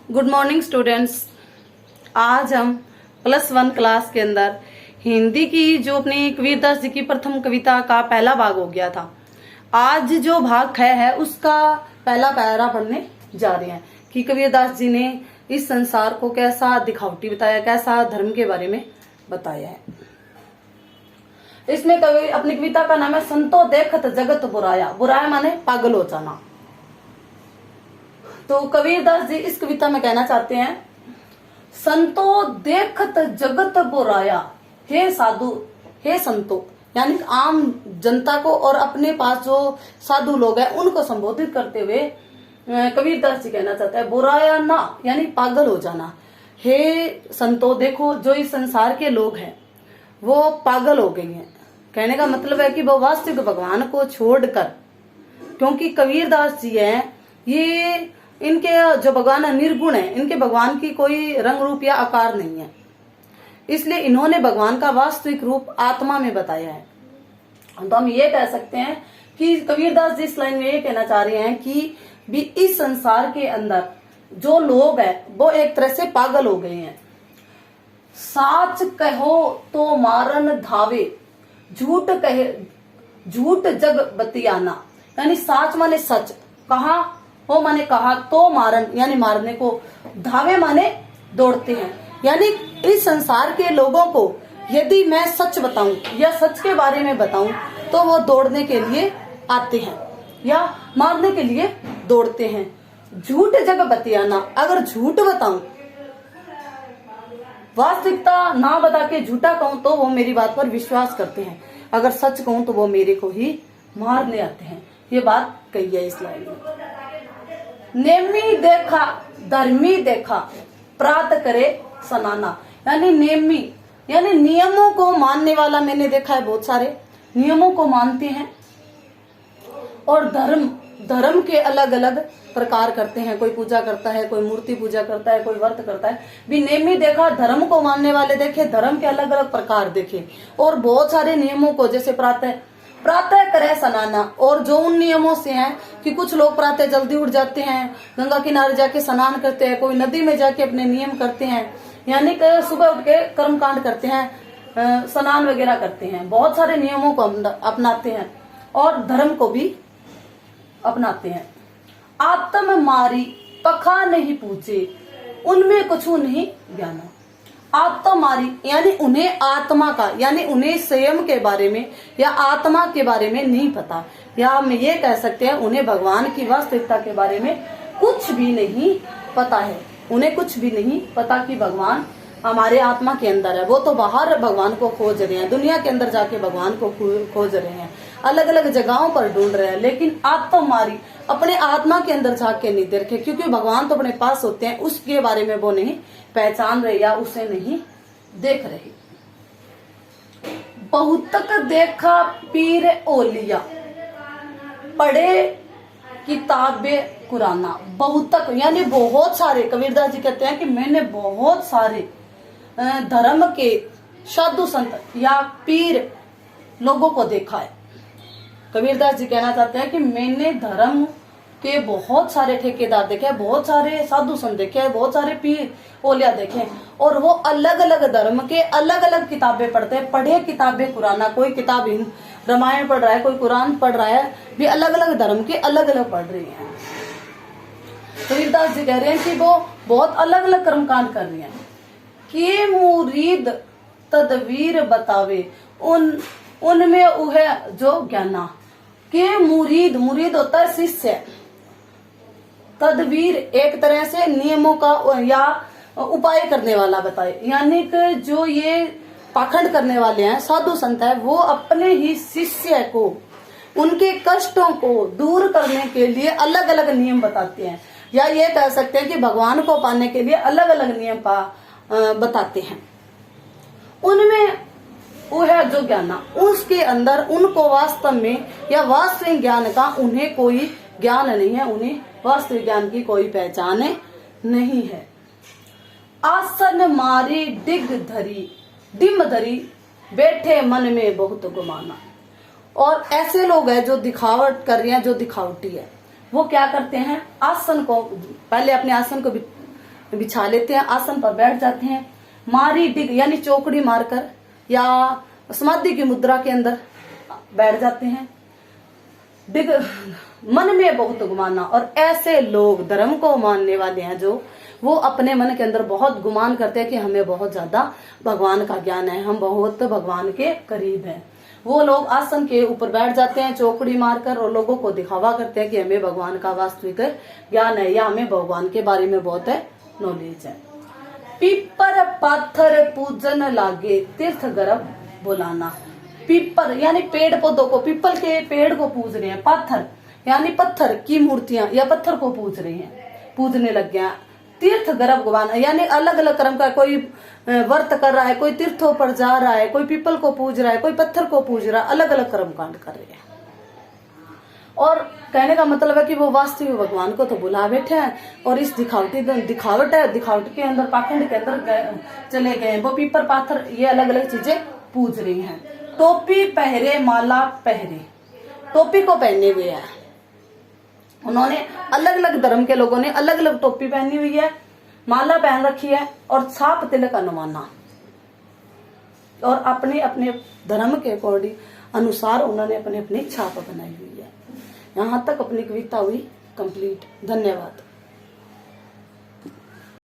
Good morning students. आज हम +1 class के अंदर हिंदी की जो अपनी कबीरदास जी की प्रथम कविता का पहला भाग हो गया था, आज जो भाग है उसका पहला पैरा पढ़ने जा रहे हैं कि कबीरदास जी ने इस संसार को कैसा दिखावटी बताया, कैसा धर्म के बारे में बताया है। इसमें कवि अपनी कविता का नाम है संतो देखत जगत बुराया। बुराया माने पागल हो जाना। तो कबीरदास जी इस कविता में कहना चाहते हैं, संतो देखत जगत बुराया, हे साधु हे संतो, यानी आम जनता को और अपने पास जो साधु लोग हैं उनको संबोधित करते हुए कबीरदास जी कहना चाहता है बुराया ना, यानी पागल हो जाना। हे संतो, देखो जो इस संसार के लोग हैं वो पागल हो गए हैं। कहने का मतलब है कि वो वास्तविक भगवान को छोड़कर, क्योंकि कबीरदास जी हैं ये इनके जो भगवान निर्गुण है, इनके भगवान की कोई रंग रूप या आकार नहीं है, इसलिए इन्होंने भगवान का वास्तविक रूप आत्मा में बताया है। तो हम ये कह सकते हैं कि कबीरदास जी इस लाइन में ये कहना चाह रहे हैं कि भी इस संसार के अंदर जो लोग हैं वो एक तरह से पागल हो गए हैं। साच कहो तो मारन धावे, झूठ कहे झूठ जग बतियाना, यानी साच माने सच, कहा हो माने कहा, तो मारन यानी मारने को, धावे माने दौड़ते हैं। यानी इस संसार के लोगों को यदि मैं सच बताऊं या सच के बारे में बताऊं तो वो दौड़ने के लिए आते हैं या मारने के लिए दौड़ते हैं। झूठ जग बतियाना, अगर झूठ बताऊं, वास्तविकता ना बता के झूठा कहूं तो वो मेरी बात पर विश्वास करते हैं, अगर सच कहूं तो वो मेरे को ही मारने आते हैं। ये बात कही है इस लाइन में। नेमी देखा धर्मी देखा, प्रात करे सनाना, यानी नेमी यानी नियमों को मानने वाला मैंने देखा है, बहुत सारे नियमों को मानते हैं और धर्म के अलग अलग प्रकार करते हैं। कोई पूजा करता है, कोई मूर्ति पूजा करता है, कोई व्रत करता है। भी नेमी देखा, धर्म को मानने वाले देखे, धर्म के अलग अलग प्रकार देखे और बहुत सारे नियमों को, जैसे प्रातः करे स्नाना, और जो उन नियमों से हैं कि कुछ लोग प्रातः जल्दी उठ जाते हैं, गंगा किनारे जाके स्नान करते हैं, कोई नदी में जाके अपने नियम करते हैं, यानी कि सुबह उठ के कर्मकांड करते हैं, स्नान वगैरह करते हैं, बहुत सारे नियमों को अपनाते हैं और धर्म को भी अपनाते हैं। आत्म मारी पखा नहीं पूछे, उनमें कुछ नहीं ज्ञाना। आत्मारी यानी उन्हें आत्मा का, यानी उन्हें स्वयं के बारे में या आत्मा के बारे में नहीं पता, या हम ये कह सकते हैं उन्हें भगवान की वास्तविकता के बारे में कुछ भी नहीं पता है। उन्हें कुछ भी नहीं पता कि भगवान हमारे आत्मा के अंदर है। वो तो बाहर भगवान को खोज रहे हैं, दुनिया के अंदर जाके भगवान को खोज रहे हैं, अलग अलग जगहों पर ढूंढ रहे हैं, लेकिन आत्मारी अपने आत्मा के अंदर जाके नहीं देखे, क्योंकि भगवान तो अपने पास होते हैं, उसके बारे में वो नहीं पहचान रहे या उसे नहीं देख रहे। बहुतक देखा पीर ओलिया, पढ़े किताबें कुराना। बहुतक यानी बहुत सारे, कबीरदास जी कहते हैं कि मैंने बहुत सारे धर्म के साधु संत या पीर लोगों को देखा है। कबीरदास जी कहना चाहते हैं कि मैंने धर्म के बहुत सारे ठेकेदार देखे, बहुत सारे साधु संत देखे, बहुत सारे पीर ओलिया देखे, और वो अलग अलग धर्म के अलग अलग किताबें पढ़ते हैं। पढ़े किताबें कुराना, कोई किताब रामायण पढ़ रहा है, कोई कुरान पढ़ रहा है, भी अलग अलग धर्म के अलग अलग पढ़ रहे हैं। कबीरदास जी कह रहे हैं कि वो बहुत अलग अलग कर्मकांड कर रहे हैं। के मुरीद तदवीर बतावे, उनमें वह जो ज्ञाना। के मुरीद होता है शिष्य, तदवीर एक तरह से नियमों का या उपाय करने वाला बताए, यानी कि जो ये पाखंड करने वाले हैं साधु संत है, वो अपने ही शिष्य को उनके कष्टों को दूर करने के लिए अलग अलग नियम बताते हैं, या ये कह सकते हैं कि भगवान को पाने के लिए अलग अलग नियम बताते हैं। उनमें वो है जो ज्ञान, उसके अंदर उनको वास्तव में या वास्तविक ज्ञान का उन्हें कोई ज्ञान नहीं है, उन्हें वास्तविक ज्ञान की कोई पहचान नहीं है। आसन मारी डिग धरी, डिम धरी, बैठे मन में बहुत गुमाना। और ऐसे लोग हैं जो दिखावट कर रहे हैं, जो दिखावटी है, वो क्या करते हैं, आसन को पहले अपने आसन को बिछा लेते हैं, आसन पर बैठ जाते हैं, मारी डिग यानी चौकड़ी मारकर या समाधि की मुद्रा के अंदर बैठ जाते हैं। डिग मन में बहुत गुमाना, और ऐसे लोग धर्म को मानने वाले हैं जो वो अपने मन के अंदर बहुत गुमान करते हैं कि हमें बहुत ज्यादा भगवान का ज्ञान है, हम बहुत भगवान के करीब हैं। वो लोग आसन के ऊपर बैठ जाते हैं चौकड़ी मारकर और लोगों को दिखावा करते हैं कि हमें भगवान का वास्तविक ज्ञान है या हमें भगवान के बारे में बहुत नॉलेज है। पीपर पाथर पूजन लागे तीर्थ गर्भ बुलाना। पीपर यानी पेड़ पौधों को, पीपल के पेड़ को पूज रहे हैं। पाथर यानी पत्थर की मूर्तियां या पत्थर को पूज रहे हैं, पूजने लग गया। तीर्थ गर्भ बुलाना यानी अलग अलग कर्म का, कोई व्रत कर रहा है, कोई तीर्थों पर जा रहा है, कोई पीपल को पूज रहा है, कोई पत्थर को पूज रहा है, अलग अलग कर्म कांड कर रहे हैं। और कहने का मतलब है कि वो वास्तविक भगवान को तो बुला बैठे हैं और इस दिखावट के अंदर, पाखंड के अंदर चले गए। वो पीपर पाथर ये अलग अलग चीजें पूज रही हैं। टोपी पहरे माला पहरे, टोपी को पहने हुए हैं उन्होंने, अलग अलग धर्म के लोगों ने अलग अलग टोपी पहनी हुई है, माला पहन रखी है और छाप तिलक अनुमाना, और अपने अपने धर्म के अकॉर्डिंग अनुसार उन्होंने अपनी अपनी छाप बनाई हुई है। यहाँ तक अपनी कविता हुई कंप्लीट। धन्यवाद।